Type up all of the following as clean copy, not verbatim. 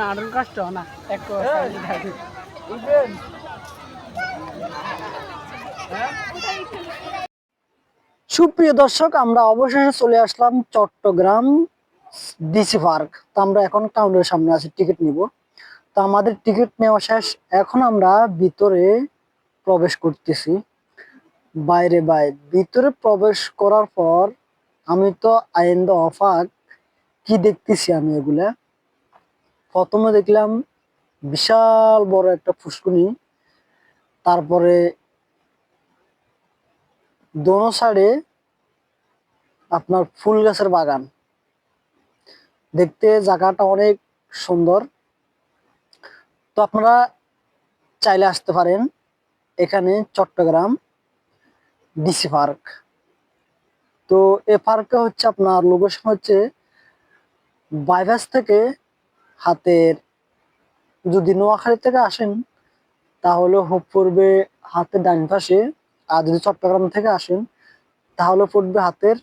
আড়ন কষ্ট না এক সুপ্রিয় দর্শক, আমরা অবশেষে চলে আসলাম চট্টগ্রাম ডিসি পার্ক। তো আমরা এখন কাউন্টারের সামনে আছি, টিকিট নিব। তো আমাদের টিকিট নেওয়া শেষ, এখন আমরা ভিতরে প্রবেশ করতেছি। ভিতরে প্রবেশ করার পর আমি তো আইন্দ অফাক, কি দেখতেছি আমি এগুলা। প্রথমে দেখলাম বিশাল বড় একটা ফুসকুনি, তারপরে দোনো সাইডে আপনার ফুল গাছের বাগান। দেখতে জায়গাটা অনেক সুন্দর। তো আপনারা চাইলে আসতে পারেন এখানে চট্টগ্রাম ডিসি পার্ক। তো এই পার্কে হচ্ছে আপনার লোকেশন হচ্ছে বাইপাস থেকে হাতের, যদি নোয়াখালী থেকে আসেন তাহলে হোপ পড়বে হাতের ডান পাশে, আর যদি চট্টগ্রাম থেকে আসেন তাহলে পড়বে হাতের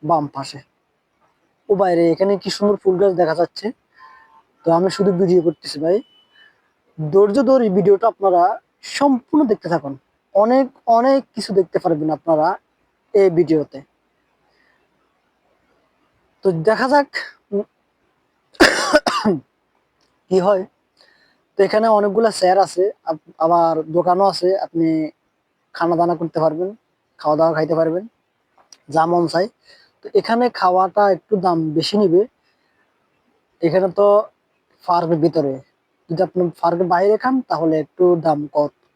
বাম পাশে। ও বাইরে এখানে কি সুন্দর ফুল গাছ দেখা যাচ্ছে। তো আমি শুধু ভিডিও করতেছি ভাই, ধৈর্য ধরে ভিডিওটা আপনারা সম্পূর্ণ দেখতে থাকুন। অনেক অনেক কিছু দেখতে পারবেন আপনারা এই ভিডিওতে। তো দেখা যাক কি হয়। তো এখানে অনেকগুলা চেয়ার আছে, আবার দোকানও আছে, আপনি খানা দানা করতে পারবেন, খাওয়া দাওয়া খাইতে পারবেন যা মন চাই। তো এখানে খাওয়াটা একটু দাম বেশি নিবে। এখানে তো পার্কের ভিতরে, যদি আপনি পার্কের বাইরে খান তাহলে একটু দাম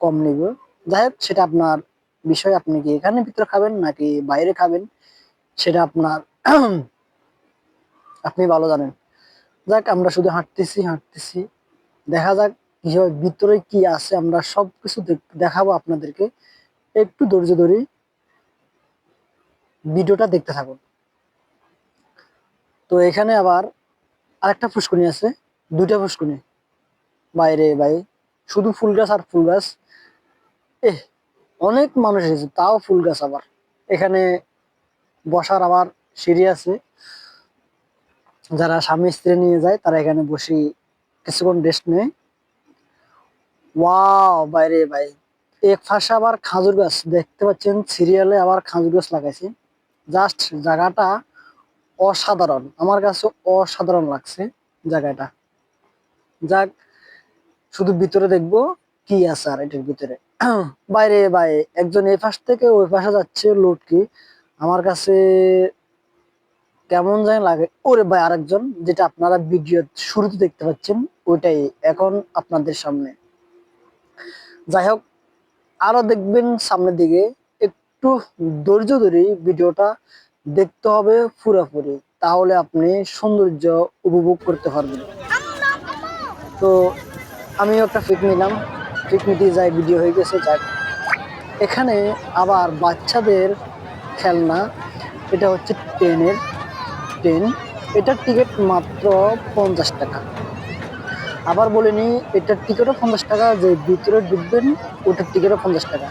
কম নিবে। যাই হোক, সেটা আপনার বিষয়, আপনি কি এখানে ভিতরে খাবেন নাকি বাইরে খাবেন সেটা আপনার আপনি ভালো জানেন। যাক, আমরা শুধু হাঁটতেছি, দেখা যাক কি হয়, ভিতরে কি আছে আমরা সবকিছু দেখাবো আপনাদেরকে। একটু ধৈর্য ধরে ভিডিওটা দেখতে থাকুন। তো এখানে আবার আরেকটা ফুসকুনি আছে, দুইটা ফুসকুনি ভাই, শুধু ফুল গাছ আর ফুল গাছ। অনেক মানুষ এসেছে, তাও ফুল গাছ। আবার এখানে বসার আবার সিঁড়ি আছে, যারা স্বামী স্ত্রী নিয়ে যায় তারা এখানে বসে কিছুক্ষণ রেস্ট নেয়। ওয়াও ভাই, এক পাশে আবার খাজুর গাছ দেখতে পাচ্ছেন, সিরিয়ালে আবার খাজুর গাছ লাগাইছে। জাস্ট জায়গাটা অসাধারণ, আমার কাছে অসাধারণ লাগছে জায়গাটা। যাক, শুধু ভিতরে দেখবো কি আছে আর এটার ভিতরে। বাইরে ভাই, একজন এই পাশ থেকে ওই পাশে যাচ্ছে লুটকি, আমার কাছে কেমন জানি লাগে। ওরে ভাই, আরেকজন, যেটা আপনারা ভিডিও শুরুতে দেখতে পাচ্ছেন ওইটাই এখন আপনাদের সামনে। যাই হোক, আরো দেখবেন সামনের দিকে। একটু ধৈর্য ধরে ভিডিওটা দেখতে হবে পুরোপুরি, তাহলে আপনি সৌন্দর্য উপভোগ করতে পারবেন। তো আমিও একটা পিক নিলাম, পিক নিতে যাই ভিডিও হয়ে গেছে। যাক, এখানে আবার বাচ্চাদের খেলনা, এটা হচ্ছে ট্রেন, এটার টিকিট মাত্র 50 টাকা। আবার বলিনি, এটার টিকিটও 50 টাকা, যে ভিতরে ঢুকবেন ওটার টিকিটও 50 টাকা।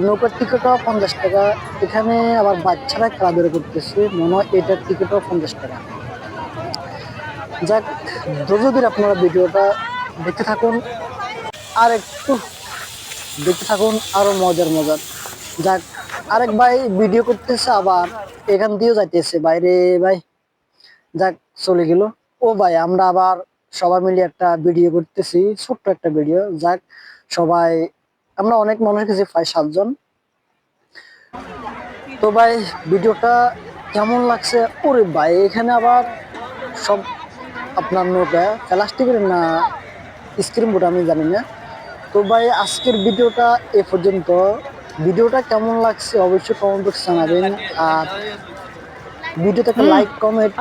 নৌকার টিকিটও 50 টাকা। এখানে আবার বাচ্চারা খেলাধুলা করতেছে, মনে হয় এটার টিকিটও 50 টাকা। যাক, ধৈর্য ধরে আপনারা ভিডিওটা দেখতে থাকুন, আর একটু দেখতে থাকুন, আরো মজার। যাক, আরেক ভাই ভিডিও করতেছে, আবার এখান দিয়েও যাইতেছে বাইরে ভাই। যাক, চলে গেল। ও ভাই, আমরা আবার সবাই মিলে একটা ভিডিও করতেছি, ছোট্ট একটা ভিডিও। যাক, সবাই আমরা অনেক মানুষ গেছি, প্রায় 7 জন। তো ভাই, ভিডিওটা কেমন লাগছে? ওরে ভাই, এখানে আবার সব আপনার নৌকা প্লাস্টিকের না স্ক্রিন বোর্ড আমি জানি না। তো ভাই, আজকের ভিডিওটা এ পর্যন্ত। ভিডিওটা কেমন লাগছে অবশ্যই কমেন্ট বক্সে জানাবেন, আর ভিডিওতে একটা লাইক কমেন্ট